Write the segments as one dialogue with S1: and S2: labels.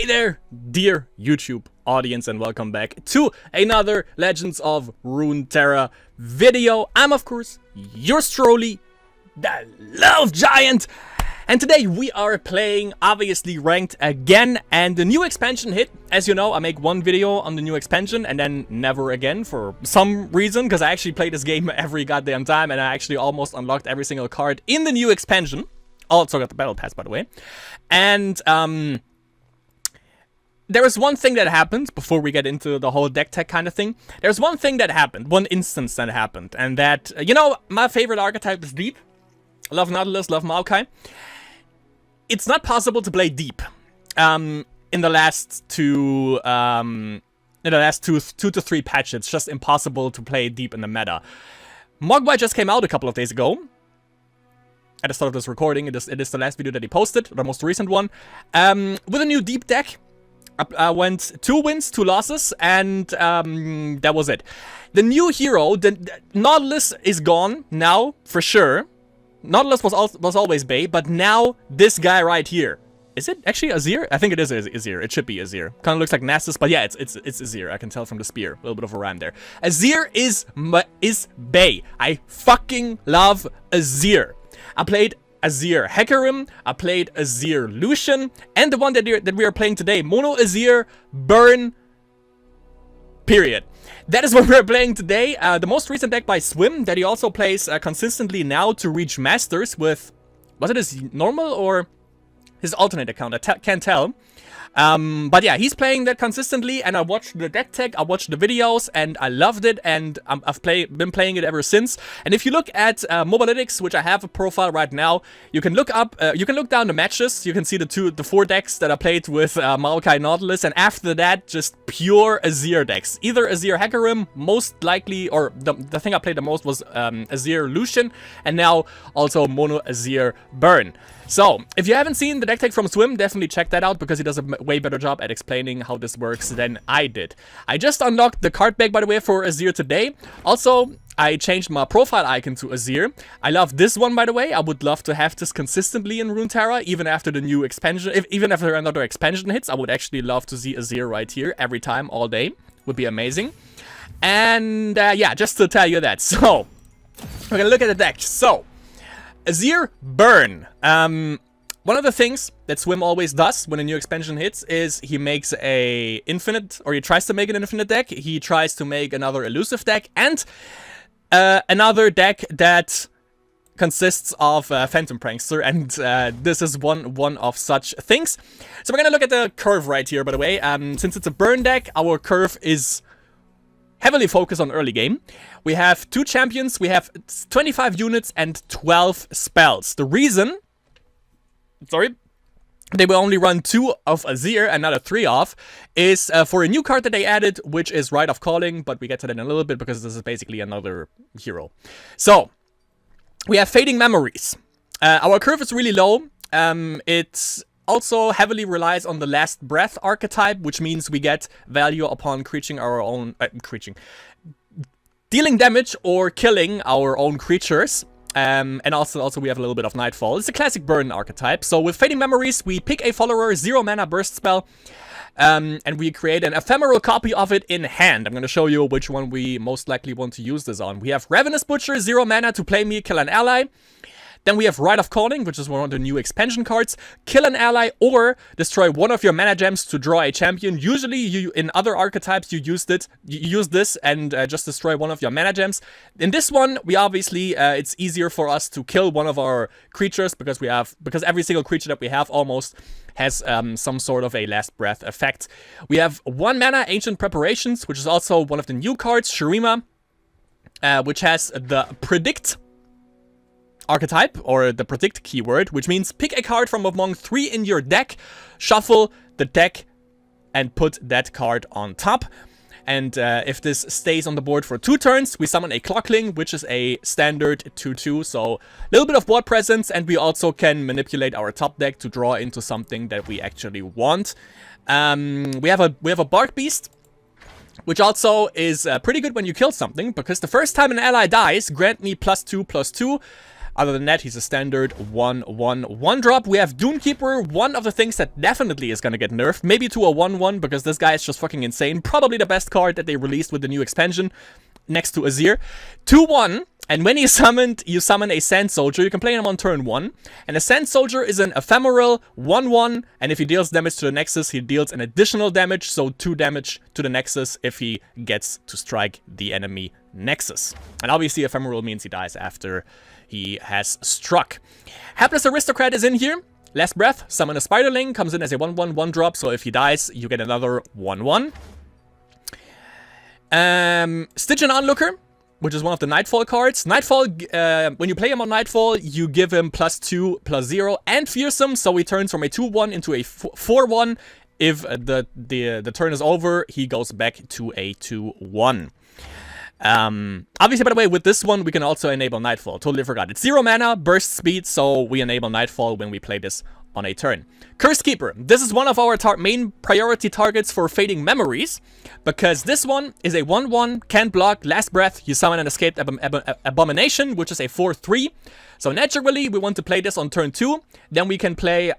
S1: there, dear YouTube audience, and welcome back to another Legends of Runeterra video. I'm, of course, yours truly, the Love Giant, and today we are playing, obviously, ranked again, and the new expansion hit. As you know, I make one video on the new expansion, and then never again for some reason, because I actually play this game every goddamn time, and I actually almost unlocked every single card in the new expansion. Also got the battle pass, by the way. And, there was one thing that happened, before we get into the whole deck tech kind of thing. There's one thing that happened, one instance that happened, and that, you know, my favorite archetype is Deep. I love Nautilus, love Maokai. It's not possible to play Deep, in the last two to three patches. It's just impossible to play Deep in the meta. Mogwai just came out a couple of days ago. At the start of this recording, it is the last video that he posted, the most recent one, with a new Deep deck. I went 2 wins, 2 losses, and that was it. The new hero, the Nautilus is gone now, for sure. Nautilus was always Bay, but now this guy right here. Is it actually Azir? I think it is Azir. It should be Azir. Kind of looks like Nasus, but yeah, it's Azir. I can tell from the spear. A little bit of a rhyme there. Azir is Bay. I fucking love Azir. I played Azir Hecarim, I played Azir Lucian, and the one that we are playing today, Mono Azir Burn, period. That is what we're playing today. The most recent deck by Swim, that he also plays consistently now to reach Masters with, was it his normal or his alternate account? I can't tell. But yeah, he's playing that consistently, and I watched the deck tech, I watched the videos, and I loved it, and I've been playing it ever since. And if you look at Mobalytics, which I have a profile right now, you can look up, you can look down the matches, you can see the 4 decks that I played with Maokai Nautilus, and after that, just pure Azir decks. Either Azir Hecarim, most likely, or the thing I played the most was Azir Lucian, and now also Mono Azir Burn. So, if you haven't seen the deck tech from Swim, definitely check that out, because he does a way better job at explaining how this works than I did. I just unlocked the card bag, by the way, for Azir today. Also, I changed my profile icon to Azir. I love this one, by the way. I would love to have this consistently in Runeterra, even after the new expansion. Even after another expansion hits, I would actually love to see Azir right here every time, all day. Would be amazing. And, yeah, just to tell you that. So, we're gonna look at the deck. So, Azir Burn. One of the things that Swim always does when a new expansion hits is he makes a infinite, or he tries to make an infinite deck. He tries to make another elusive deck, and another deck that consists of Phantom Prankster, and this is one of such things. So we're gonna look at the curve right here, by the way. Since it's a burn deck, our curve is heavily focused on early game. We have 2 champions, we have 25 units and 12 spells. The reason, sorry, they will only run 2 of Azir and not a 3 of, is for a new card that they added, which is Rite of Calling, but we get to that in a little bit because this is basically another hero. So, we have Fading Memories. Our curve is really low. It's also heavily relies on the Last Breath archetype, which means we get value upon dealing damage or killing our own creatures. And also we have a little bit of Nightfall. It's a classic burn archetype. So with Fading Memories, we pick a follower 0 mana burst spell, and we create an ephemeral copy of it in hand. I'm going to show you which one we most likely want to use this on. We have Ravenous Butcher, 0 mana to play me, kill an ally. Then we have Rite of Calling, which is one of the new expansion cards. Kill an ally or destroy one of your mana gems to draw a champion. Usually, in other archetypes, you use this and just destroy one of your mana gems. In this one, we obviously it's easier for us to kill one of our creatures because every single creature that we have almost has some sort of a Last Breath effect. We have 1 mana Ancient Preparations, which is also one of the new cards, Shurima, which has the Predict archetype, or the predict keyword, which means pick a card from among 3 in your deck, shuffle the deck, and put that card on top. And if this stays on the board for 2 turns, we summon a Clockling, which is a standard 2/2, so a little bit of board presence, and we also can manipulate our top deck to draw into something that we actually want. We have a Bark Beast, which also is pretty good when you kill something, because the first time an ally dies, grant me +2/+2. Other than that, he's a standard 1/1 drop. We have Doomkeeper, one of the things that definitely is gonna get nerfed. Maybe to a 1/1, because this guy is just fucking insane. Probably the best card that they released with the new expansion, next to Azir. 2/1, and when he's summoned, you summon a Sand Soldier. You can play him on turn 1. And a Sand Soldier is an ephemeral 1/1, and if he deals damage to the Nexus, he deals an additional damage, so 2 damage to the Nexus if he gets to strike the enemy Nexus. And obviously ephemeral means he dies after he has struck. Hapless Aristocrat is in here. Last Breath, summon a Spiderling, comes in as a 1/1 drop, so if he dies, you get another 1/1. Stygian Onlooker, which is one of the Nightfall cards. Nightfall, when you play him on Nightfall, you give him +2, +0, and Fearsome, so he turns from a 2/1 into a 4/1. If the turn is over, he goes back to a 2/1. Obviously, by the way, with this one, we can also enable Nightfall. Totally forgot. It's 0 mana, burst speed, so we enable Nightfall when we play this on a turn. Cursed Keeper. This is one of our main priority targets for Fading Memories, because this one is a 1/1, can't block, Last Breath, you summon an Escaped Abomination, which is a 4/3. So naturally, we want to play this on turn 2. Then we can play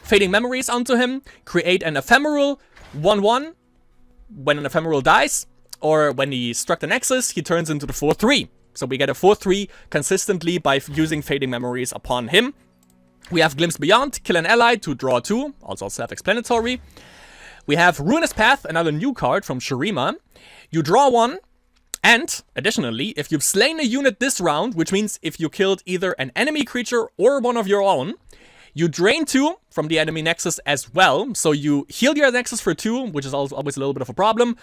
S1: Fading Memories onto him, create an ephemeral 1/1 when an ephemeral dies, or when he struck the Nexus, he turns into the 4/3. So we get a 4/3 consistently by using Fading Memories upon him. We have Glimpse Beyond, kill an ally to draw 2, also self-explanatory. We have Ruinous Path, another new card from Shurima. You draw 1, and additionally, if you've slain a unit this round, which means if you killed either an enemy creature or one of your own, you drain 2 from the enemy Nexus as well. So you heal your Nexus for 2, which is always a little bit of a problem.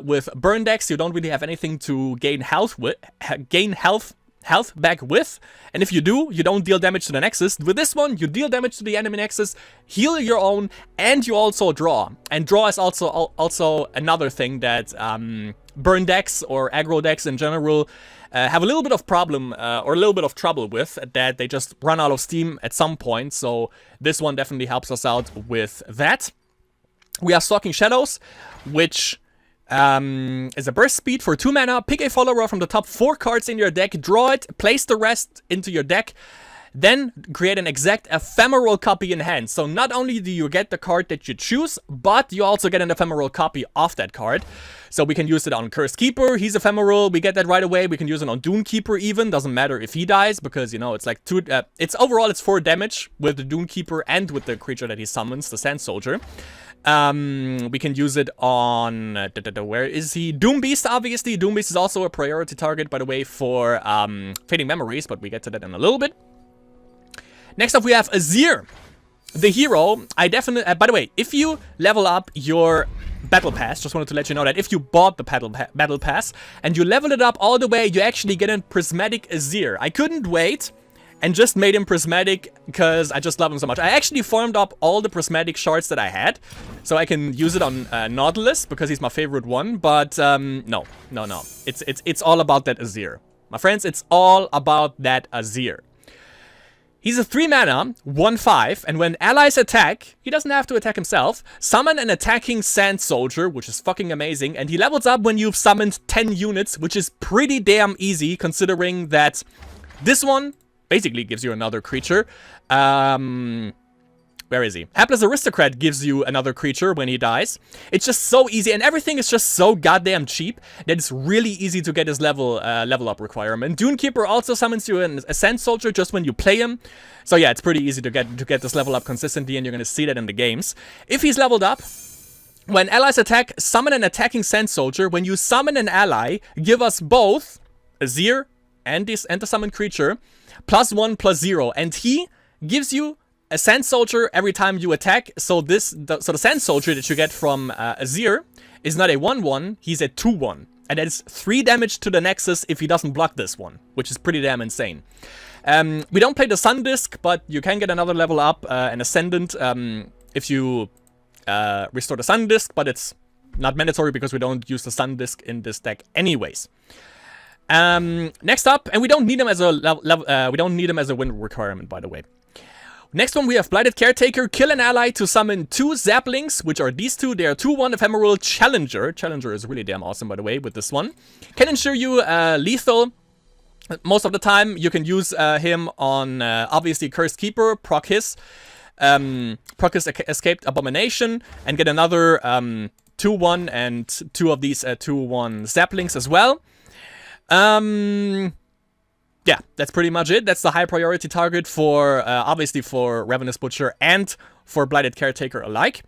S1: With burn decks, you don't really have anything to gain health back with. And if you do, you don't deal damage to the Nexus. With this one, you deal damage to the enemy Nexus, heal your own, and you also draw. And draw is also another thing that burn decks or aggro decks in general have a little bit of problem or a little bit of trouble with, that they just run out of steam at some point. So this one definitely helps us out with that. We have Stalking Shadows, which is a burst speed for 2 mana. Pick a follower from the top 4 cards in your deck, draw it, place the rest into your deck, then create an exact ephemeral copy in hand. So not only do you get the card that you choose, but you also get an ephemeral copy of that card. So we can use it on Cursed Keeper, he's ephemeral, we get that right away. We can use it on Doomkeeper even, doesn't matter if he dies, because, you know, it's like 2, overall it's 4 damage with the Doomkeeper and with the creature that he summons, the Sand Soldier. We can use it on, where is he? Doom Beast, obviously. Doom Beast is also a priority target, by the way, for Fading Memories, but we get to that in a little bit. Next up, we have Azir, the hero. I definitely, by the way, if you level up your Battle Pass, just wanted to let you know that if you bought the Battle Pass and you level it up all the way, you actually get a Prismatic Azir. I couldn't wait and just made him Prismatic because I just love him so much. I actually farmed up all the Prismatic shards that I had, so I can use it on Nautilus because he's my favorite one. But no. It's all about that Azir, my friends. It's all about that Azir. He's a 3 mana, 1/5, and when allies attack, he doesn't have to attack himself. Summon an attacking Sand Soldier, which is fucking amazing, and he levels up when you've summoned 10 units, which is pretty damn easy considering that this one basically gives you another creature. Where is he? Hapless Aristocrat gives you another creature when he dies. It's just so easy, and everything is just so goddamn cheap that it's really easy to get his level up requirement. Doomkeeper also summons you a Sand Soldier just when you play him. So yeah, it's pretty easy to get this level up consistently, and you're gonna see that in the games. If he's leveled up, when allies attack, summon an attacking Sand Soldier. When you summon an ally, give us both Azir and the summoned creature +1/+0, and he gives you a Sand Soldier every time you attack. So the Sand Soldier that you get from Azir is not a 1/1, he's a 2/1. And that is 3 damage to the Nexus if he doesn't block this one, which is pretty damn insane. We don't play the Sun Disc, but you can get another level up, an Ascendant, if you restore the Sun Disc, but it's not mandatory because we don't use the Sun Disc in this deck anyways. Next up, and we don't need him as a win requirement, by the way. Next one, we have Blighted Caretaker. Kill an ally to summon 2 Zaplings, which are these 2. They are 2/1 ephemeral Challenger. Challenger is really damn awesome, by the way, with this one. Can ensure you lethal Most of the time, you can use him on, obviously, Cursed Keeper, proc his Escaped Abomination, and get another 2-1 and 2 of these 2-1 Zaplings as well. Yeah, that's pretty much it. That's the high priority target for, obviously, for Ravenous Butcher and for Blighted Caretaker alike.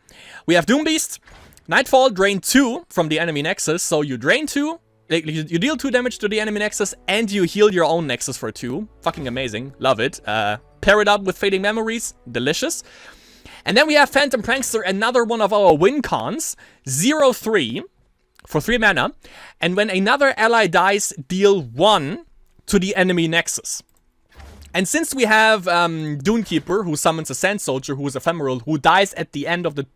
S1: We have Doombeast. Nightfall, drain 2 from the enemy Nexus, so you drain 2. You deal 2 damage to the enemy Nexus, and you heal your own Nexus for 2. Fucking amazing. Love it. Pair it up with Fading Memories. Delicious. And then we have Phantom Prankster, another one of our win cons. 0-3 for 3 mana. And when another ally dies, deal 1 to the enemy Nexus. And since we have Dunekeeper, who summons a Sand Soldier, who is ephemeral, who dies at the end of the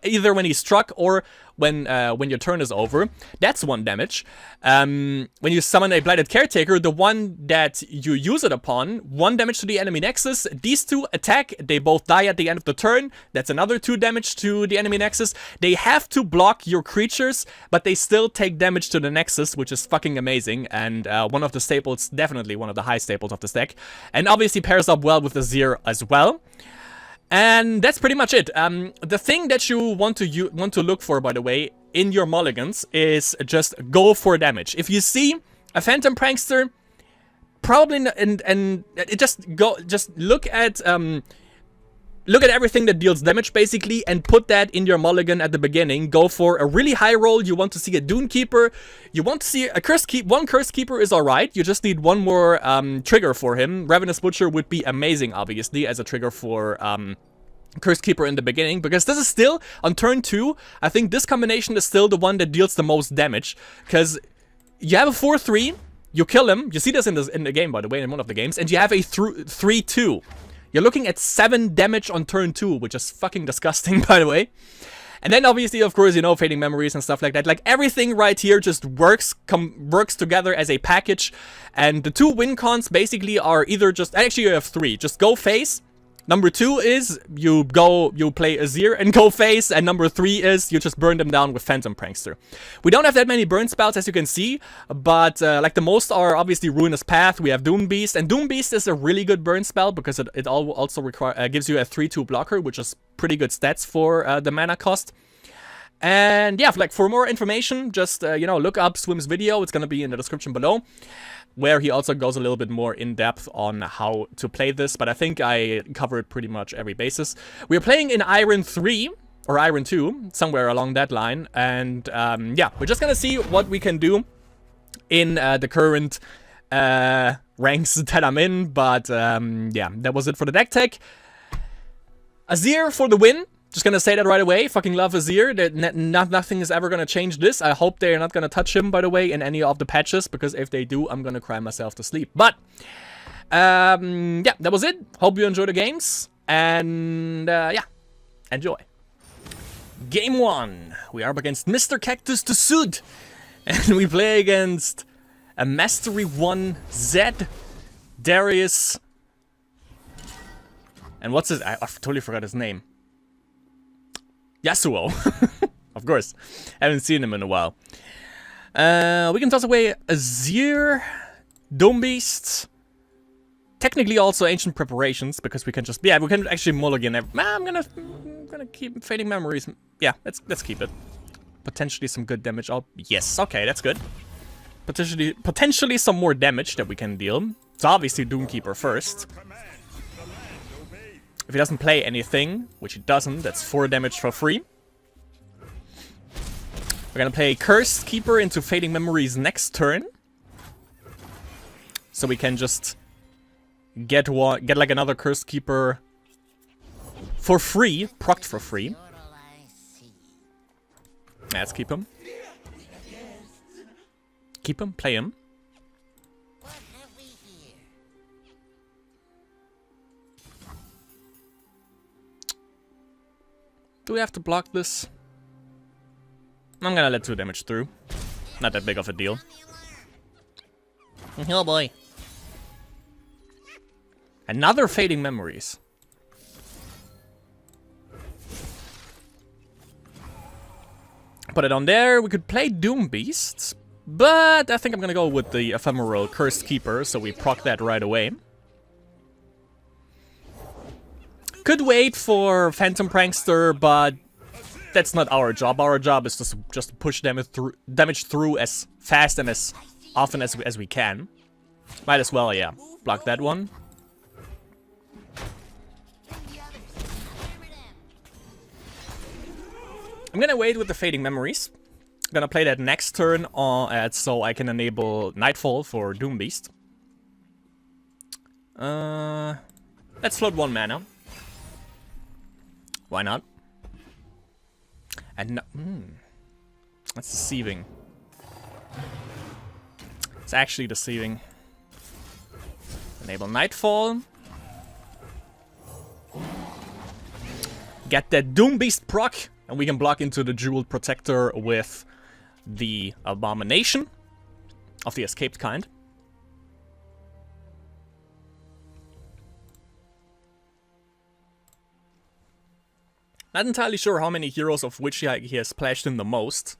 S1: either when he's struck or when your turn is over, that's 1 damage. When you summon a Blighted Caretaker, the one that you use it upon, 1 damage to the enemy Nexus. These 2 attack, they both die at the end of the turn. That's another 2 damage to the enemy Nexus. They have to block your creatures, but they still take damage to the Nexus, which is fucking amazing. And one of the staples, definitely one of the high staples of this deck. And obviously pairs up well with Azir as well. And that's pretty much it. The thing that you want to look for, by the way, in your mulligans is just go for damage. If you see a Phantom Prankster, probably and just look at everything that deals damage, basically, and put that in your mulligan at the beginning. Go for a really high roll. You want to see a Dunekeeper. You want to see a Cursed Keeper. 1 Cursed Keeper is alright. You just need 1 more trigger for him. Ravenous Butcher would be amazing, obviously, as a trigger for Cursed Keeper in the beginning. Because this is still, on turn 2, I think this combination is still the one that deals the most damage. Because you have a 4-3, you kill him. You see this in the game, by the way, in one of the games. And you have a 3-2. You're looking at 7 damage on turn 2, which is fucking disgusting, by the way. And then obviously, of course, you know, Fading Memories and stuff like that. Like, everything right here just works together as a package. And the 2 win cons basically are either just... Actually, you have 3. Just go face. Number 2 is you play Azir and go face. And number 3 is you just burn them down with Phantom Prankster. We don't have that many burn spells, as you can see. But, like, the most are obviously Ruinous Path. We have Doombeast. And Doombeast is a really good burn spell because it also gives you a 3-2 blocker, which is pretty good stats for the mana cost. And yeah, like, for more information, just, you know, look up Swim's video. It's gonna be in the description below, where he also goes a little bit more in depth on how to play this, but I think I covered pretty much every basis. We're playing in Iron 3, or Iron 2, somewhere along that line, and yeah, we're just gonna see what we can do in the current ranks that I'm in, but yeah, that was it for the deck tech. Azir for the win. Just gonna say that right away. Fucking love Azir. Nothing is ever gonna change this. I hope they're not gonna touch him, by the way, in any of the patches, because if they do, I'm gonna cry myself to sleep. But, yeah, that was it. Hope you enjoy the games. And, yeah, enjoy. Game 1. We are up against Mr. Cactus to Sud. And we play against a Mastery 1 Zed, Darius. And what's his... I totally forgot his name. Yasuo. Of course. Haven't seen him in a while. We can toss away Azir, Doombeast. Technically also Ancient Preparations, because we can just... Yeah, we can actually mulligan. I'm gonna keep Fading Memories. Yeah, let's keep it. Potentially some good damage. Oh, yes, okay, that's good. Potentially some more damage that we can deal. So obviously Doomkeeper first. If he doesn't play anything, which he doesn't, that's 4 damage for free. We're gonna play Cursed Keeper into Fading Memories next turn. So we can just get like another Cursed Keeper for free, procced for free. Let's keep him. Keep him, play him. Do we have to block this? I'm gonna let 2 damage through. Not that big of a deal. Oh boy. Another Fading Memories. Put it on there. We could play Doombeast. But I think I'm gonna go with the ephemeral Cursed Keeper, so we proc that right away. Could wait for Phantom Prankster, but that's not our job. Our job is just to push damage through as fast and as often as we can. Might as well, yeah. Block that one. I'm gonna wait with the Fading Memories. I'm gonna play that next turn so I can enable Nightfall for Doom Beast. Let's float 1 mana. Why not? And that's deceiving. It's actually deceiving. Enable Nightfall. Get that Doom Beast proc, and we can block into the Jeweled Protector with the Abomination of the Escaped kind. Not entirely sure how many heroes of which he has splashed in the most.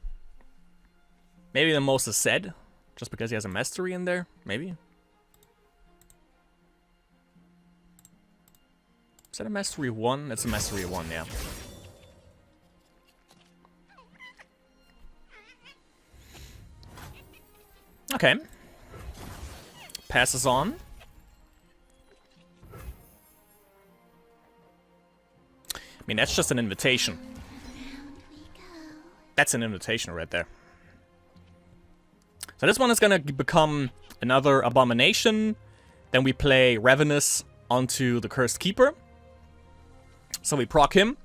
S1: Maybe the most is Zed, just because he has a mastery in there, maybe. Is that a mastery 1? That's a mastery 1, yeah. Okay. Passes on. I mean, that's just an invitation. That's an invitation right there. So this one is gonna become another Abomination. Then we play Ravenous onto the Cursed Keeper. So we proc him.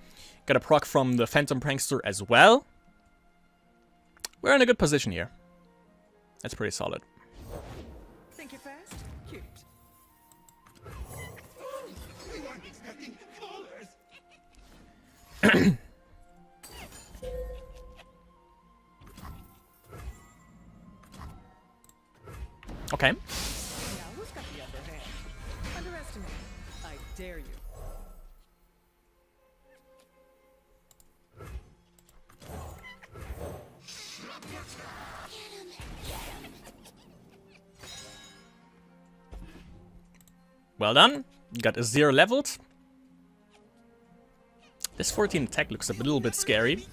S1: Get a proc from the Phantom Prankster as well. We're in a good position here. That's pretty solid.
S2: Think you're fast? Cute.
S1: Okay.
S2: Now who's got the upper hand? Underestimate. I dare you.
S1: Well done. Got Azir leveled. This 14 attack looks a little bit scary.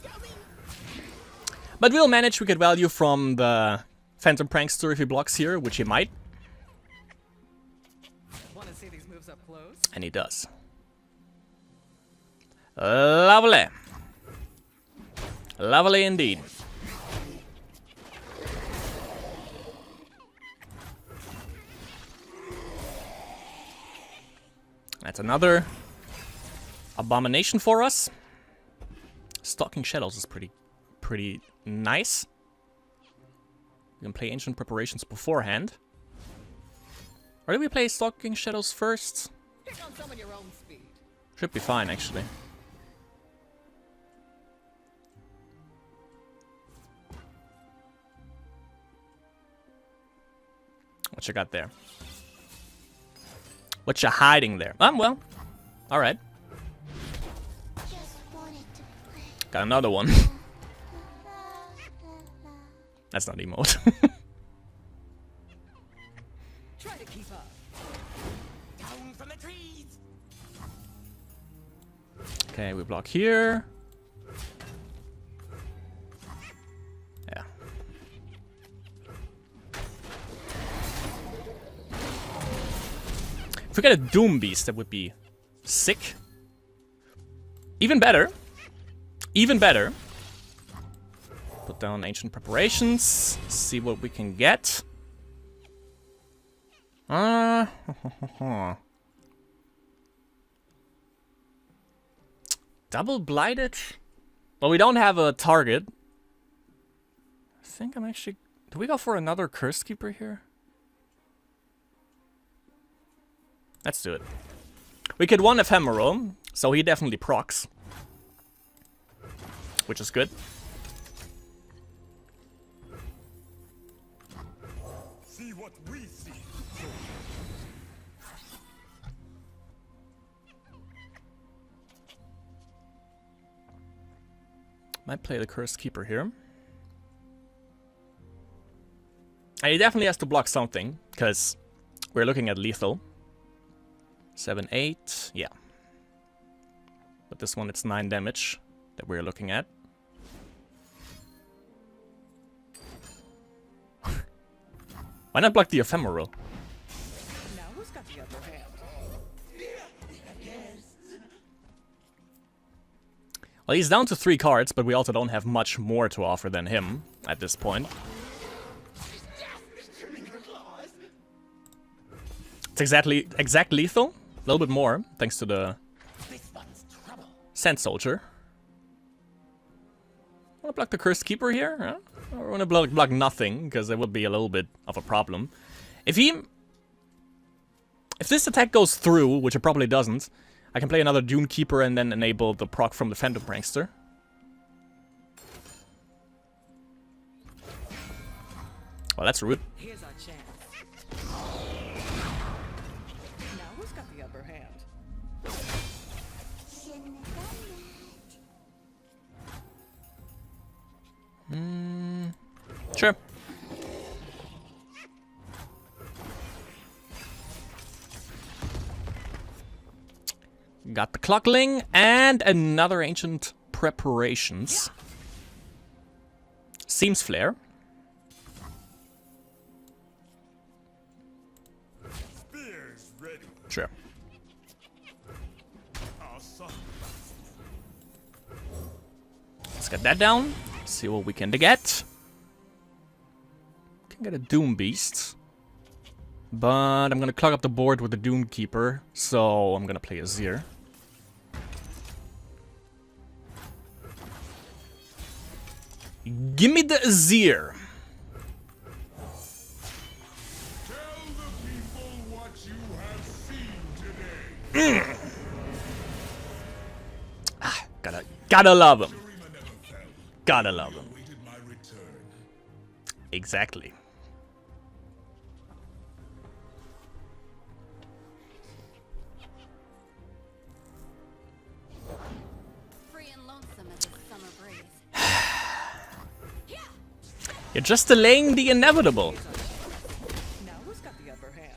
S1: But we'll manage. We get value from the Phantom Prankster if he blocks here, which he might.
S2: Want to see these moves up close?
S1: And he does. Lovely. Lovely indeed. That's another Abomination for us. Stalking Shadows is pretty nice. We can play Ancient Preparations beforehand. Or do we play Stalking Shadows first?
S2: Pick on some of your own speed.
S1: Should be fine, actually. What you got there? What you hiding there? Well, alright. Got another one. That's not emote.
S2: Try to keep up. Down from the trees.
S1: Okay, we block here. Yeah. If we get a Doom Beast, that would be sick. Even better. Even better. Put down Ancient Preparations. See what we can get. Double Blighted? Well, we don't have a target. I think I'm actually... Do we go for another Curse Keeper here? Let's do it. We could one Ephemeral, so he definitely procs. Which is good.
S3: See what we see.
S1: Might play the Cursed Keeper here. And he definitely has to block something, because we're looking at lethal. 7, 8, yeah. But this one, it's 9 damage that we're looking at. Why not block the ephemeral?
S2: Now who's got the upper hand?
S1: Well, he's down to 3 cards, but we also don't have much more to offer than him at this point. It's exact lethal. A little bit more, thanks to the Sand Soldier. Wanna block the Cursed Keeper here? Huh? Or wanna block nothing, because it would be a little bit of a problem. If this attack goes through, which it probably doesn't, I can play another Dune Keeper and then enable the proc from the Phantom Prankster. Well, that's rude.
S2: Here's our chance. Now who's got the upper hand?
S1: Sure. Got the Clockling and another Ancient Preparations. Seems Flare.
S3: Spears ready.
S1: Sure.
S3: Awesome.
S1: Let's get that down. See what we can get. Can get a Doom Beast. But I'm gonna clog up the board with the Doom Keeper, so I'm gonna play Azir. Give me the Azir.
S3: Tell the people what you have seen today.
S1: Gotta love him.
S3: Shurima never fell.
S1: Gotta love him.
S3: Waited my return.
S1: Exactly.
S4: Free and lonesome as a summer breeze.
S1: You're just delaying the inevitable.
S2: Now who's got the upper hand?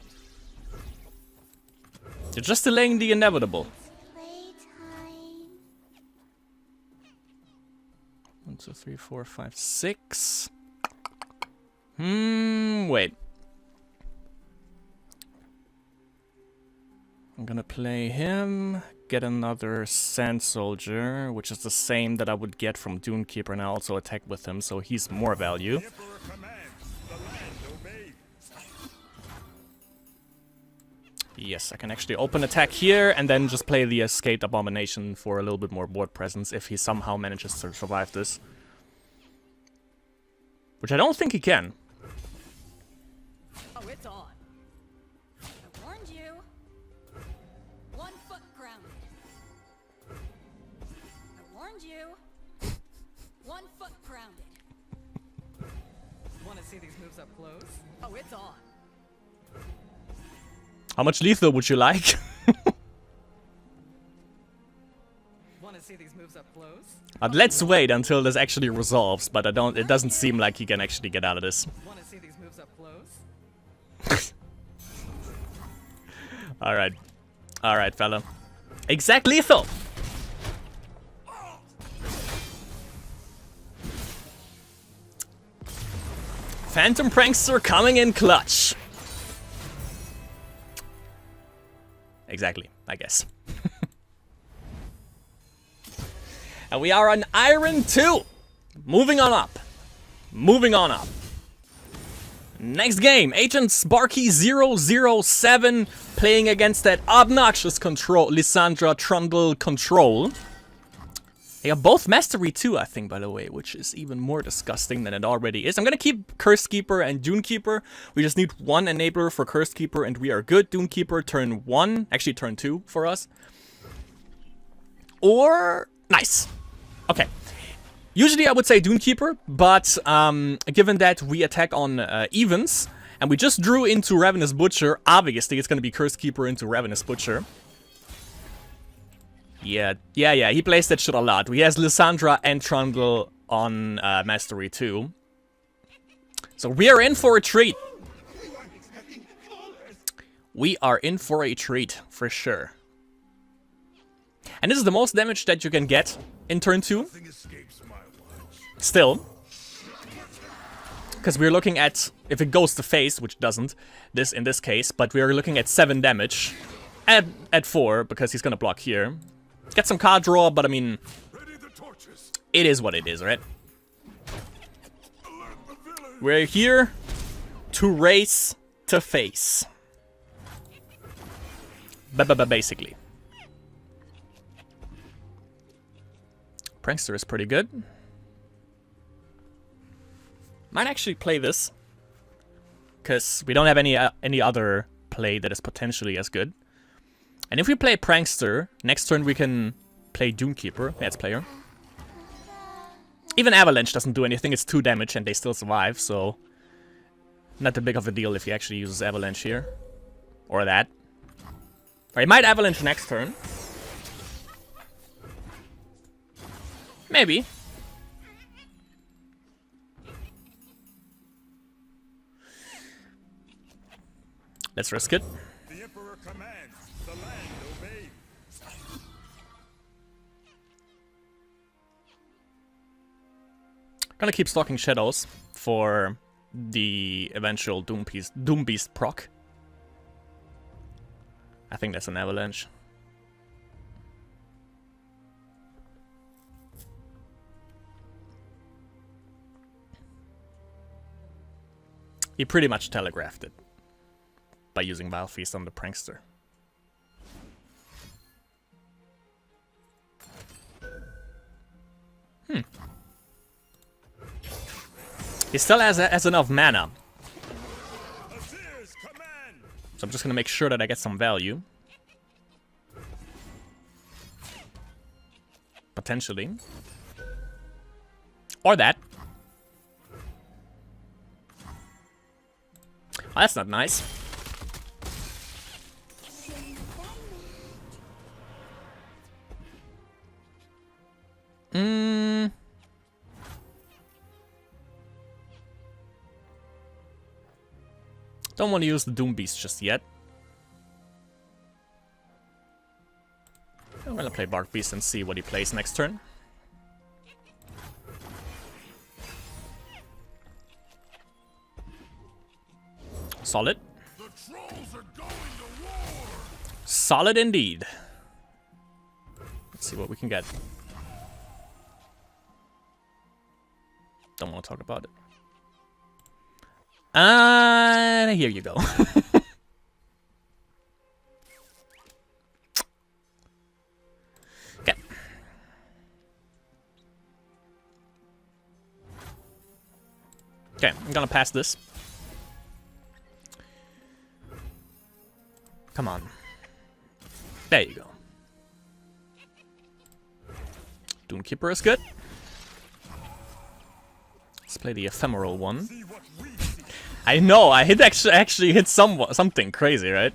S1: You're just delaying the inevitable.
S4: Playtime.
S1: 1, 2, 3, 4, 5, 6. Wait. I'm gonna play him, get another Sand Soldier, which is the same that I would get from Dune Keeper, and I also attack with him, so he's more value.
S3: The Emperor commands. The land obeys.
S1: Yes, I can actually open attack here, and then just play the Escaped Abomination for a little bit more board presence if he somehow manages to survive this. Which I don't think he can.
S2: Oh, it's on.
S4: I warned you. 1 foot grounded. I warned you. 1 foot grounded.
S2: Want to see these moves up close? Oh, it's on.
S1: How much lethal would you like?
S2: Want to see these moves up close?
S1: Let's wait until this actually resolves, but it doesn't seem like he can actually get out of this.
S2: Want to see these moves up close?
S1: Alright. Alright, fella. Exact lethal! Phantom Prankster coming in clutch. Exactly, I guess. And we are on Iron 2. Moving on up. Moving on up. Next game, Agent Sparky 007 playing against that obnoxious control, Lysandra Trundle control. They are both Mastery 2, I think, by the way, which is even more disgusting than it already is. I'm gonna keep Cursed Keeper and Dune Keeper. We just need 1 enabler for Cursed Keeper and we are good. Dune Keeper turn 1, actually turn 2 for us. Or, nice. Okay. Usually I would say Dune Keeper, but given that we attack on evens, and we just drew into Ravenous Butcher, obviously it's gonna be Cursed Keeper into Ravenous Butcher. Yeah, he plays that shit a lot. He has Lysandra and Trundle on Mastery 2. So we are in for a treat. We are in for a treat, for sure. And this is the most damage that you can get in turn 2.
S3: Nothing escapes my watch.
S1: Still. Because we're looking at, if it goes to face, which doesn't, this in this case, but we're looking at 7 damage. At 4, because he's gonna block here. Get some card draw, but I mean,
S3: Ready the torches.
S1: it is what it is, right?
S3: Alert the village.
S1: We're here to race to face. Basically. Prankster is pretty good. Might actually play this. Because we don't have any other play that is potentially as good. And if we play Prankster, next turn we can play Doomkeeper. Let's play her. Even Avalanche doesn't do anything, it's 2 damage and they still survive, so... Not that big of a deal if he actually uses Avalanche here. Or that. Or he might Avalanche next turn. Maybe. Let's risk it.
S3: The Emperor commands. The land obeys.
S1: Gonna keep stocking Shadows for the eventual Doom Beast proc. I think that's an Avalanche. He pretty much telegraphed it by using Vile Feast on the Prankster. He still has enough mana.
S3: Azir's command.
S1: So I'm just gonna make sure that I get some value. Potentially. Or that. Oh, that's not nice. Don't want to use the Doom Beast just yet. I'm gonna play Bark Beast and see what he plays next turn. Solid.
S3: The trolls are going to war.
S1: Solid indeed. Let's see what we can get. Don't want to talk about it. And here you go. Okay. Okay, I'm gonna pass this. Come on. There you go. Doomkeeper is good. Let's play the ephemeral one.
S3: See what we see.
S1: I know, I actually hit something crazy, right?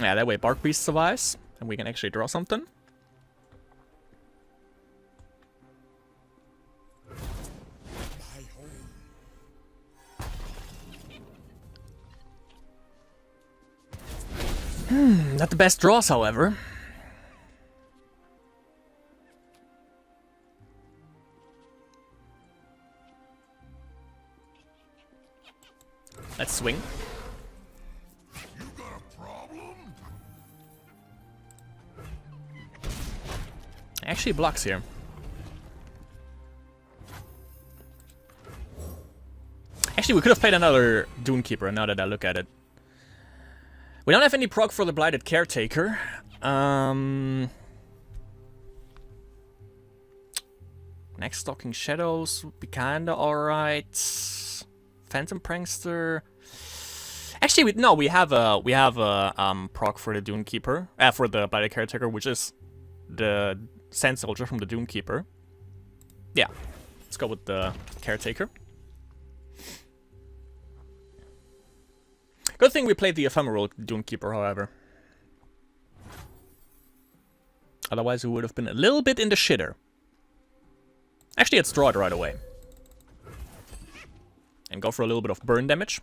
S1: Yeah, that way Bark Beast survives, and we can actually draw something.
S3: My home.
S1: Not the best draws, however. Let's swing.
S3: You got a problem?
S1: Actually blocks here. Actually, we could have played another Doomkeeper now that I look at it. We don't have any proc for the Blighted Caretaker. Next Stalking Shadows would be kinda alright. Phantom Prankster. Actually, we have a proc for the Doomkeeper. For the Blighted Caretaker, which is the Sand Soldier from the Doomkeeper. Yeah, let's go with the Caretaker. Good thing we played the ephemeral Doomkeeper, however. Otherwise, we would have been a little bit in the shitter. Actually, let's draw it right away. And go for a little bit of burn damage.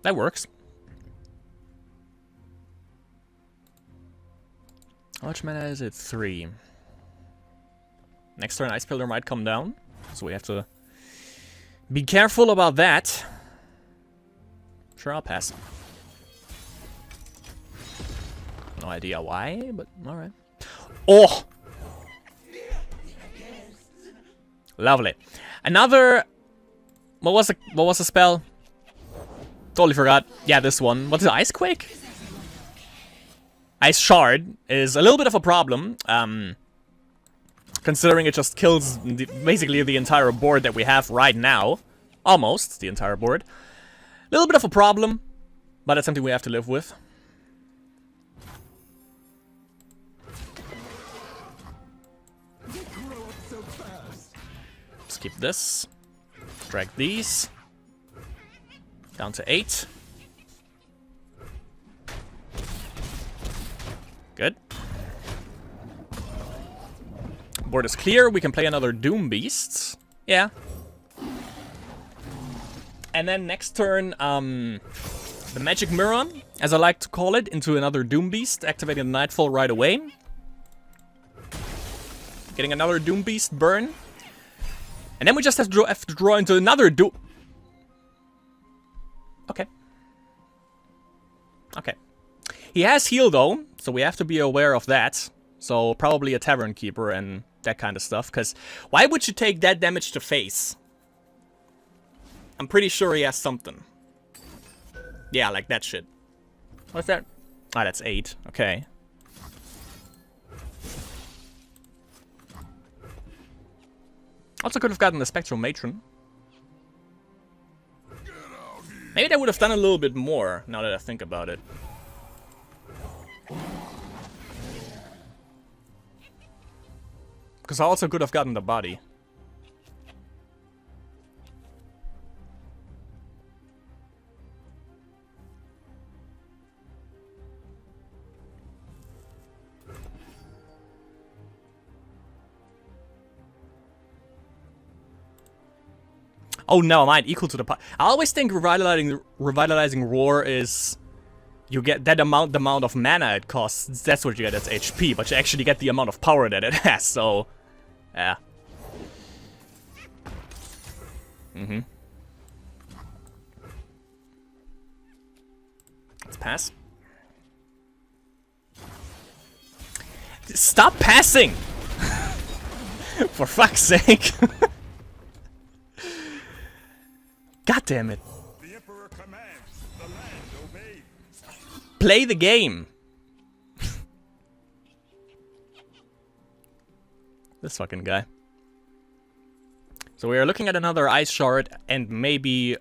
S1: That works. How much mana is it? 3. Next turn, Ice Pillar might come down, so we have to be careful about that. Sure, I'll pass. No idea why, but alright. Oh! Lovely. Another... What was the spell? Totally forgot. Yeah, this one. What's it? Ice Quake? Ice Shard is a little bit of a problem. Considering it just kills basically the entire board that we have right now. Almost the entire board. A little bit of a problem, but it's something we have to live with. Let's keep this. Drag these. Down to 8. Good. Board is clear. We can play another Doom Beast. Yeah. And then next turn, the Magic Mirror, as I like to call it, into another Doom Beast, activating the Nightfall right away. Getting another Doom Beast burn. And then we just have to draw into another Doom... Okay. Okay. He has heal though, so we have to be aware of that. So probably a Tavern Keeper and that kind of stuff, because why would you take that damage to face? I'm pretty sure he has something. Yeah, like that shit. What's that? Ah, that's 8. Okay. Also could have gotten the Spectral Matron. Maybe they would have done a little bit more, now that I think about it. Because I also could have gotten the body. Oh, never mind. Equal to the... I always think revitalizing Roar is... You get that amount, the amount of mana it costs. That's what you get as HP, but you actually get the amount of power that it has, so... Yeah. Mm-hmm. Let's pass. Stop passing! For fuck's sake! God damn it.
S3: The Emperor commands, the land obeys.
S1: Play the game. This fucking guy. So we are looking at another Ice Shard and maybe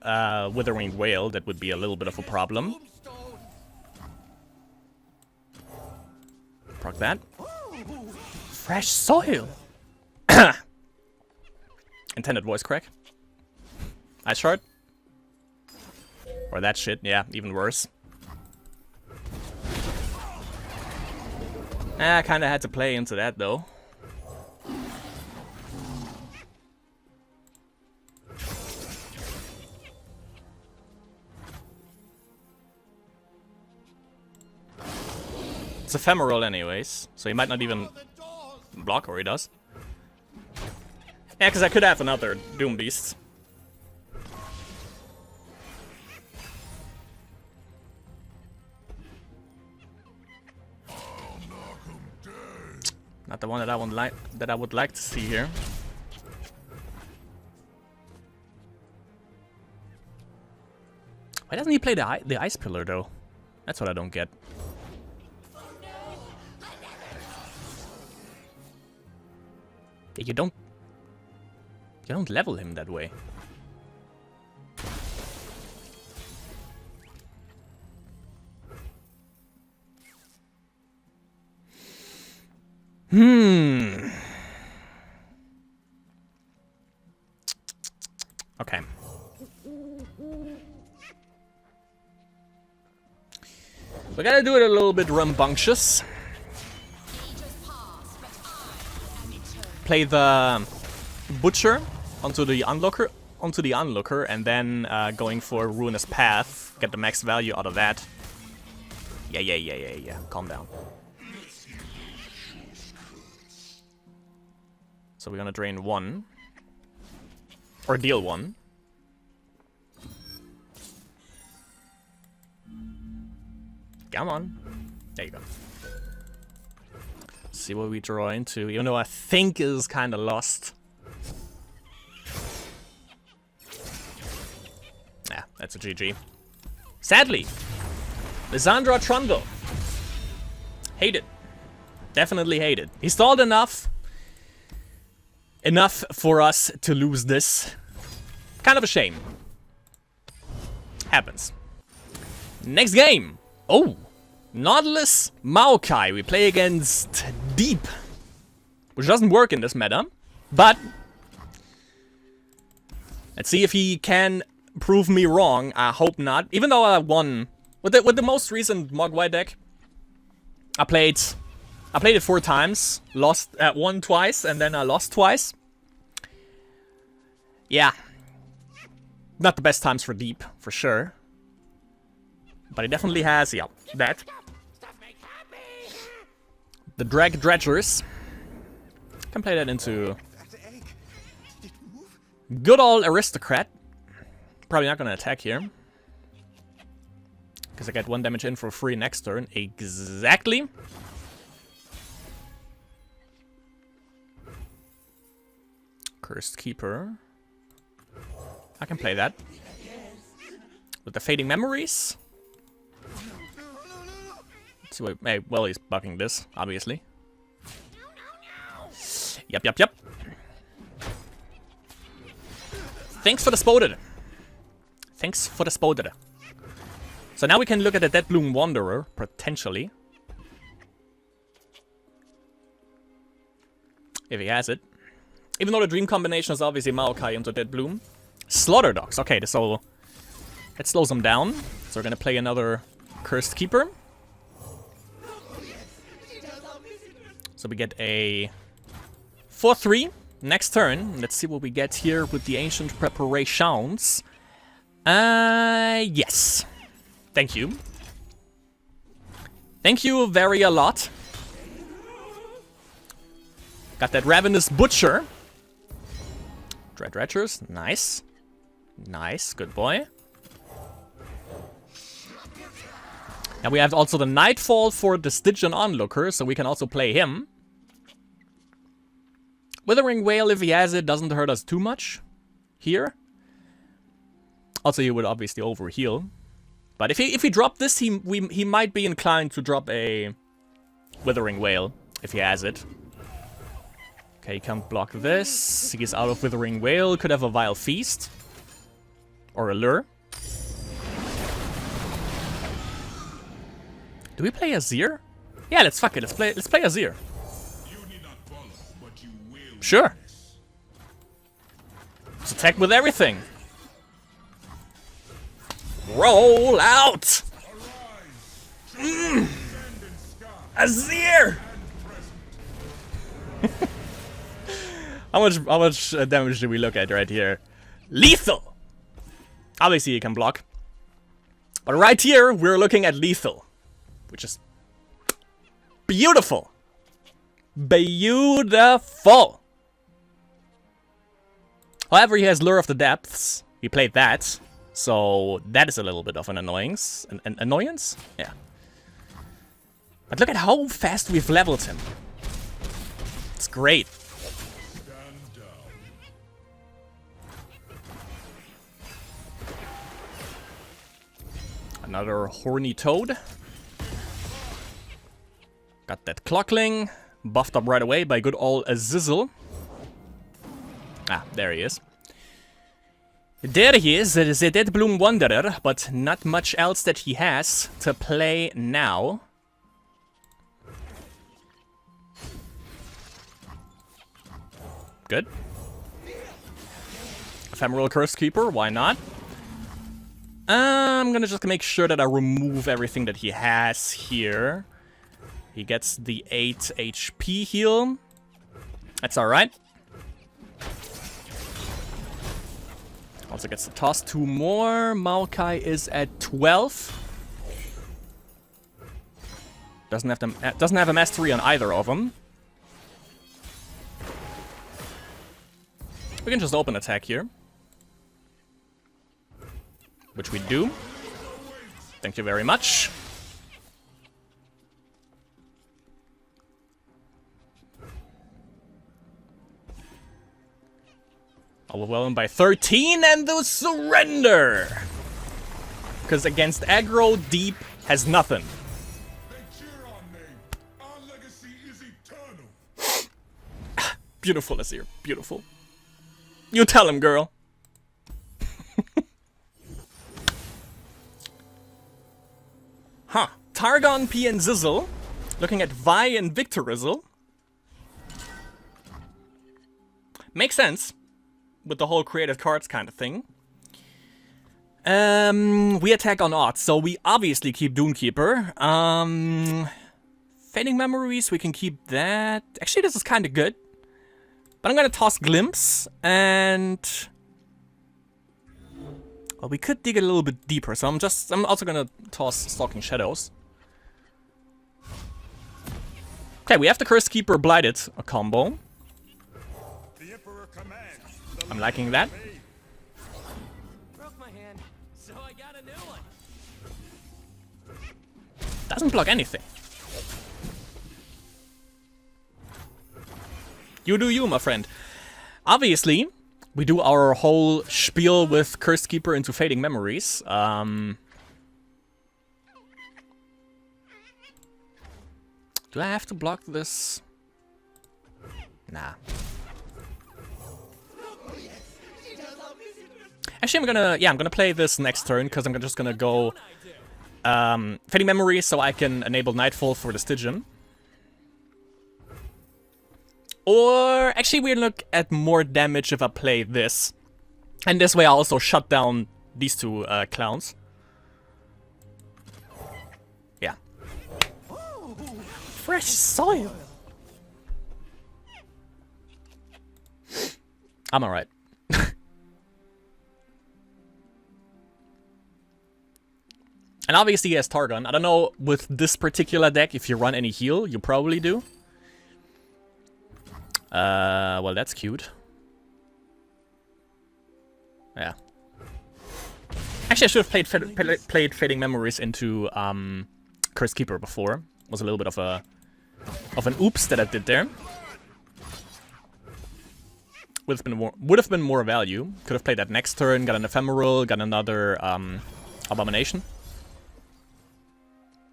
S1: Withering Whale. That would be a little bit of a problem. Proc that. Fresh soil. Intended voice crack. Ice Shard. Or that shit, yeah, even worse. I kinda had to play into that though. It's ephemeral anyways, so he might not even block, or he does. Yeah, because I could have another Doom Beast. Not the one that I would like to see here. Why doesn't he play the Ice Pillar though? That's what I don't get. You don't level him that way. We gotta do it a little bit rambunctious. Play the Butcher onto the Unlooker, and then going for Ruinous Path. Get the max value out of that. Yeah. Calm down. So we're gonna drain 1. Or deal 1. Come on. There you go. See what we draw into, even though I think is kind of lost. Yeah, that's a GG. Sadly, Lysandra Trundle. Hate it. Definitely hate it. He stalled enough. Enough for us to lose this. Kind of a shame. Happens. Next game. Oh. Nautilus Maokai. We play against Deep. Which doesn't work in this meta. But let's see if he can prove me wrong. I hope not. Even though I won with the most recent Mogwai deck. I played it 4 times. Won twice, and then I lost twice. Yeah. Not the best times for Deep, for sure. But it definitely has, yeah, that. The Drag Dredgers. Can play that into good old Aristocrat. Probably not gonna attack here. Because I get 1 damage in for free next turn. Exactly. Cursed Keeper. I can play that. With the Fading Memories. Let's see what... Hey, well, he's bugging this, obviously. Yep. Thanks for the spotted. So now we can look at the Deadbloom Wanderer, potentially. If he has it. Even though the dream combination is obviously Maokai into Deadbloom. Slaughter Dogs. Okay, so that slows him down. So we're gonna play another Cursed Keeper. So we get a 4-3 next turn. Let's see what we get here with the Ancient Preparations. Yes. Thank you. Thank you very a lot. Got that Ravenous Butcher. Dredgers, nice. Nice, good boy. And we have also the Nightfall for the Stygian Onlooker, so we can also play him. Withering Whale, if he has it, doesn't hurt us too much here. Also, he would obviously overheal. But if he dropped this, he might be inclined to drop a Withering Whale, if he has it. Okay, he can't block this. He's out of Withering Whale. Could have a Vile Feast. Or a Lure. Do we play Azir? Yeah, let's fuck it. Let's play Azir. Sure. Let's attack with everything. Roll out! Azir! How much damage do we look at right here? Lethal! Obviously you can block. But right here, we're looking at lethal. Which is beautiful. Beautiful! However, he has Lure of the Depths. We played that. So that is a little bit of an annoyance. An annoyance? Yeah. But look at how fast we've leveled him. It's great. Another Horny Toad. Got that Clockling. Buffed up right away by good old Azizel. Ah, there he is. There he is, the Deadbloom Wanderer, but not much else that he has to play now. Good. Ephemeral Curse Keeper, why not? I'm gonna just make sure that I remove everything that he has here. He gets the 8 HP heal. That's alright. Also gets to toss 2 more. Maokai is at 12. Doesn't have a mastery on either of them. We can just open attack here. Which we do. Thank you very much. Overwhelmed by 13 and the surrender! Because against aggro, deep has nothing. Beautiful, Azir. Beautiful. You tell him, girl. Huh. Targon, P, and Zizzle. Looking at Vi and Victorizzle. Makes sense. With the whole created cards kind of thing. We attack on odds, so we obviously keep Doomkeeper. Fading Memories, we can keep that. Actually, this is kind of good. But I'm gonna toss Glimpse, and... well, we could dig a little bit deeper, so I'm also gonna toss Stalking Shadows. Okay, we have the Curse Keeper Blighted a combo.
S3: The Emperor commands.
S1: I'm liking that.
S2: Broke my hand, so I got a new one.
S1: Doesn't block anything. You do you, my friend. Obviously, we do our whole spiel with Cursed Keeper into Fading Memories. Do I have to block this? Nah. Actually, I'm gonna play this next turn because I'm just gonna go Fading Memories so I can enable Nightfall for the Stygian. Or, actually, we'll look at more damage if I play this. And this way I also shut down these two clowns. Yeah. Fresh soil! I'm alright. And obviously he has Targon. I don't know with this particular deck if you run any heal. You probably do. Well, that's cute. Yeah. Actually, I should have played Fading Memories into Cursed Keeper before. Was a little bit of an oops that I did there. Would have been more value. Could have played that next turn, got an Ephemeral, got another Abomination.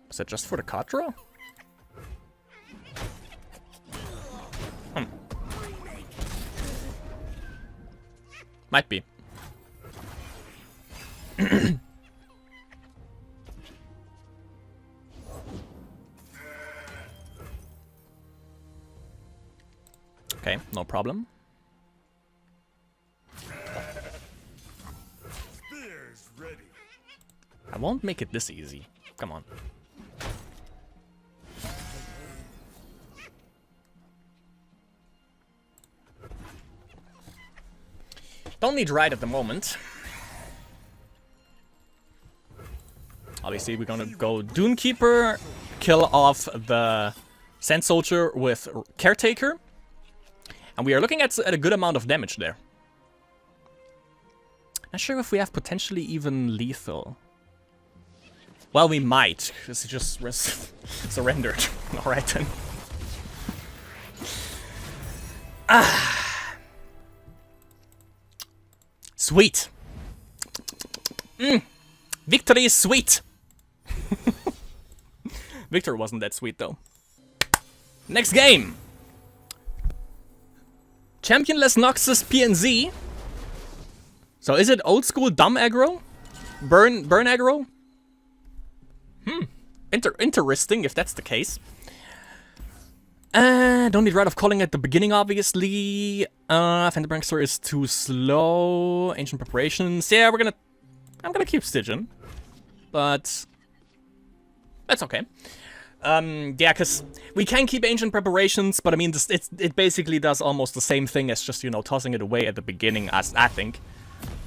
S1: Was that just for the card draw? Might be. Okay, no problem.
S3: Spears ready.
S1: I won't make it this easy. Come on. Don't need Ride at the moment. Obviously, we're gonna go Doomkeeper, kill off the Sand Soldier with Caretaker. And we are looking at a good amount of damage there. Not sure if we have potentially even lethal. Well, we might, because he just surrendered. Alright then. Sweet. Victory is sweet. Victor wasn't that sweet though. Next game. Championless Noxus PNZ. So is it old school dumb aggro? Burn aggro? Interesting if that's the case. Don't need Rite of Calling at the beginning, obviously. Phantom Prankster is too slow. Ancient Preparations. Yeah, I'm gonna keep Stygian. but that's okay. Yeah, because we can keep Ancient Preparations, but I mean, it basically does almost the same thing as just, you know, tossing it away at the beginning, as I think.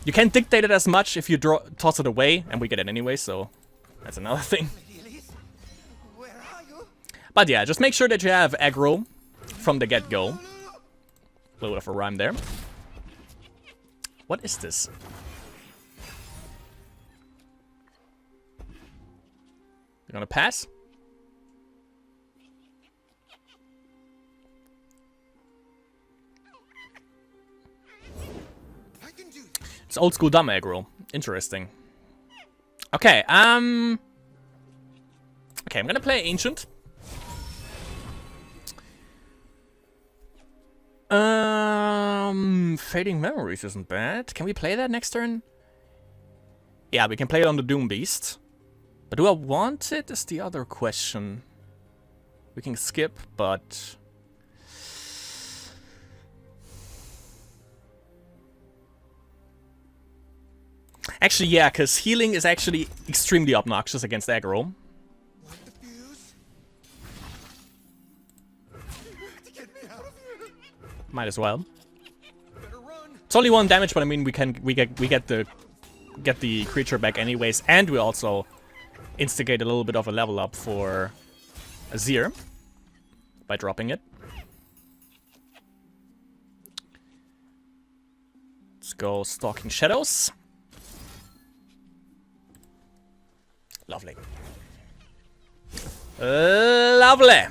S1: You can't dictate it as much if you toss it away, and we get it anyway, so that's another thing. But yeah, just make sure that you have aggro from the get-go. A little bit of a rhyme there. What is this? You gonna pass? It's old school dumb aggro. Interesting. Okay, okay, I'm gonna play Ancient. Fading Memories isn't bad. Can we play that next turn? Yeah, we can play it on the Doom Beast. But do I want it is the other question. We can skip, but... Actually, yeah, because healing is actually extremely obnoxious against aggro. Might as well. It's only 1 damage, but I mean we get the creature back anyways, and we also instigate a little bit of a level up for Azir by dropping it. Let's go Stalking Shadows. Lovely. Lovely.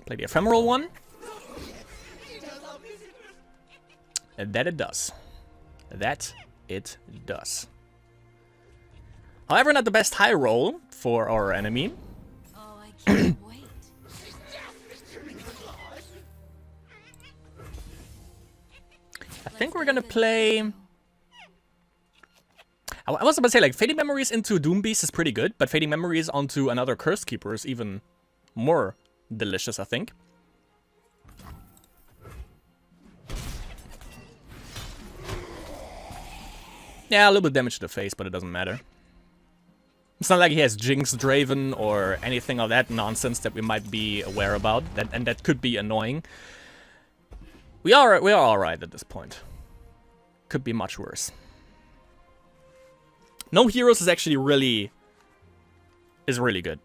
S1: Play the ephemeral one. And that it does. That it does. However, not the best high roll for our enemy.
S4: Oh, I can't wait.
S1: I think we're gonna play... I was about to say, like, Fading Memories into Doom Beast is pretty good, but Fading Memories onto another Curse Keeper is even more delicious, I think. Yeah, a little bit of damage to the face, but it doesn't matter. It's not like he has Jinx, Draven, or anything of that nonsense that we might be aware about, and that could be annoying. We are alright at this point. Could be much worse. No heroes is actually really good.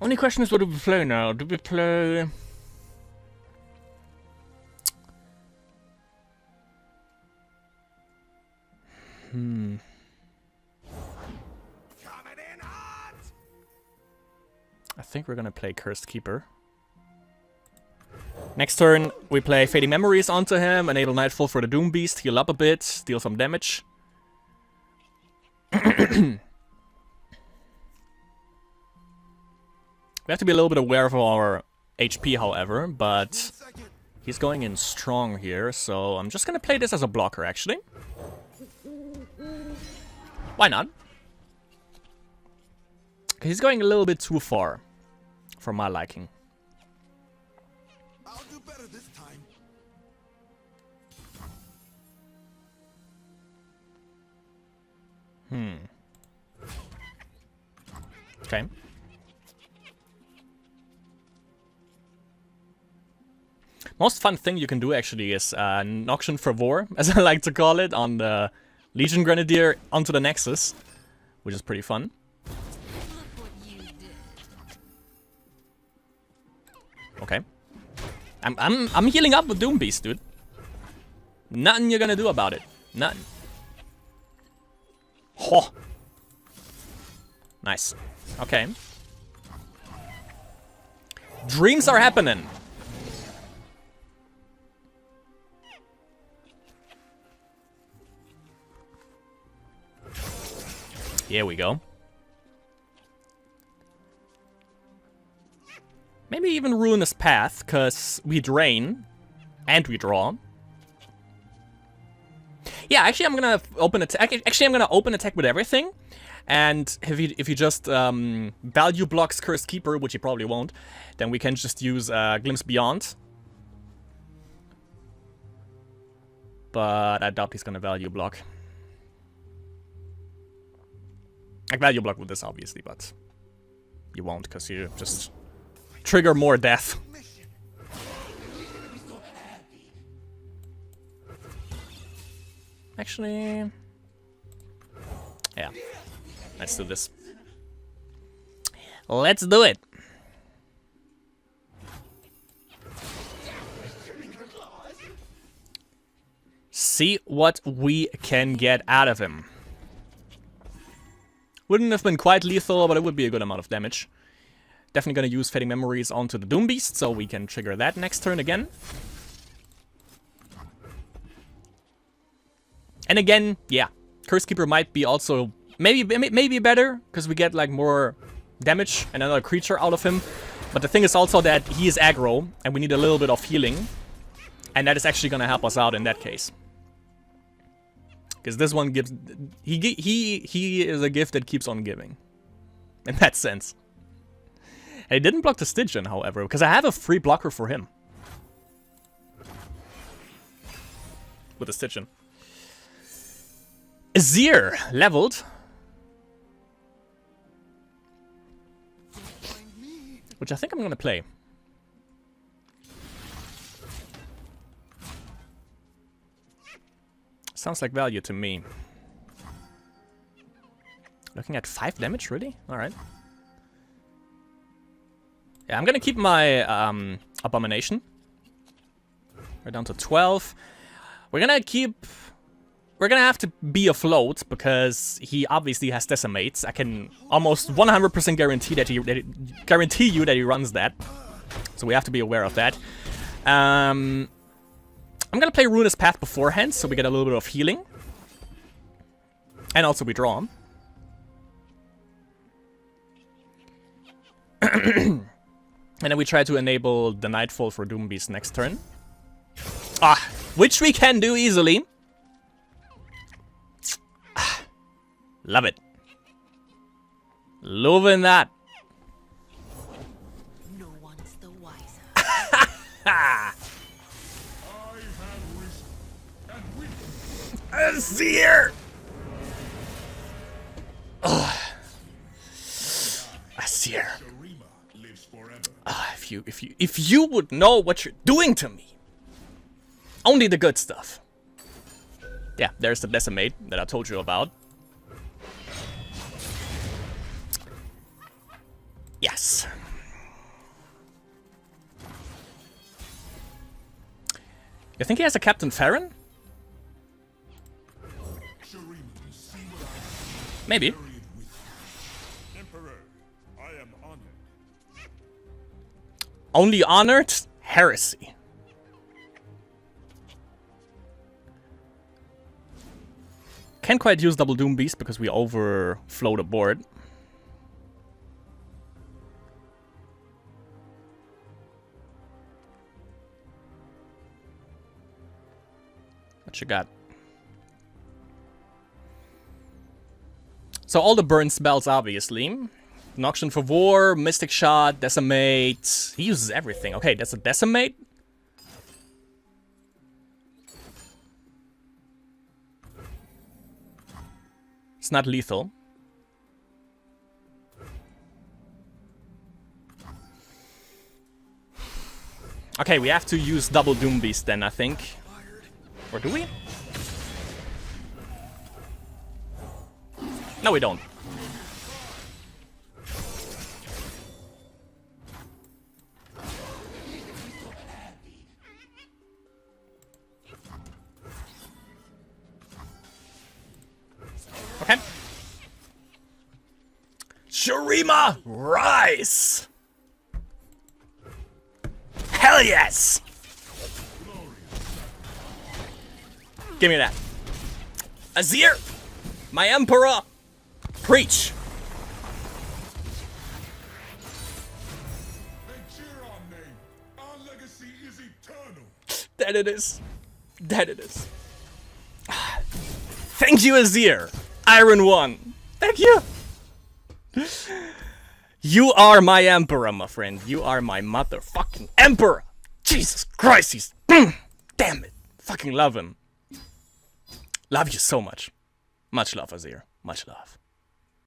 S1: Only question is, what do we play now? Do we play... I think we're gonna play Cursed Keeper. Next turn, we play Fading Memories onto him, enable Nightfall for the Doom Beast, heal up a bit, deal some damage. We have to be a little bit aware of our HP, however, but he's going in strong here, so I'm just gonna play this as a blocker, actually. Why not? He's going a little bit too far for my liking.
S3: I'll do better this time.
S1: Okay. Most fun thing you can do actually is Noxian Fervor, as I like to call it, on the Legion Grenadier onto the Nexus, which is pretty fun. Okay. I'm healing up with Doom Beast, dude. Nothing you're gonna do about it. Nothing. Ho! Nice. Okay. Dreams are happening. Here we go. Maybe even Ruinous Path, because we drain and we draw. Yeah, actually I'm gonna open attack. Actually, I'm gonna open attack with everything. And if he just value blocks Cursed Keeper, which he probably won't, then we can just use Glimpse Beyond. but I doubt he's gonna value block. Like, value block with this, obviously, but you won't, because you just trigger more death. Actually, yeah, let's do this. Let's do it. See what we can get out of him. Wouldn't have been quite lethal, but it would be a good amount of damage. Definitely gonna use Fading Memories onto the Doom Beast, so we can trigger that next turn again. And again, yeah, Curse Keeper might be also maybe better, because we get like more damage and another creature out of him. But the thing is also that he is aggro, and we need a little bit of healing. And that is actually gonna help us out in that case. Because this one gives... He is a gift that keeps on giving. In that sense. And he didn't block the Stygian, however, because I have a free blocker for him. With the Stygian. Azir, leveled. Which I think I'm gonna play. Sounds like value to me. Looking at 5 damage, really? Alright. Yeah, I'm gonna keep my Abomination. We're down to 12. We're gonna have to be afloat, because he obviously has Decimates. I can almost 100% guarantee that he runs that. So we have to be aware of that. I'm gonna play Ruinous Path beforehand, so we get a little bit of healing. And also we draw. And then we try to enable the Nightfall for Doom Beast next turn. Which we can do easily. Love it. Loving that.
S2: No one's the wiser.
S1: Azir! Azir. If you would know what you're doing to me. Only the good stuff. Yeah, there's the Decimate that I told you about. Yes. You think he has a Captain Farron? Maybe.
S3: Emperor, I am honored.
S1: Only honored? Heresy. Can't quite use double Doom Beast because we overflow the board. What you got? So all the burn spells, obviously. Noxian for War, Mystic Shot, Decimate. He uses everything. Okay, that's a Decimate. It's not lethal. Okay, we have to use double Doom Beast then, I think. Or do we? No, we don't. Okay. Shurima, rise! Hell yes! Give me that. Azir, my emperor, preach.
S3: Our legacy is eternal.
S1: That it is. That it is. Thank you, Azir. Iron One. Thank you. You are my emperor, my friend. You are my motherfucking emperor. Jesus Christ, he's... Damn it. Fucking love him. Love you so much. Much love, Azir. Much love.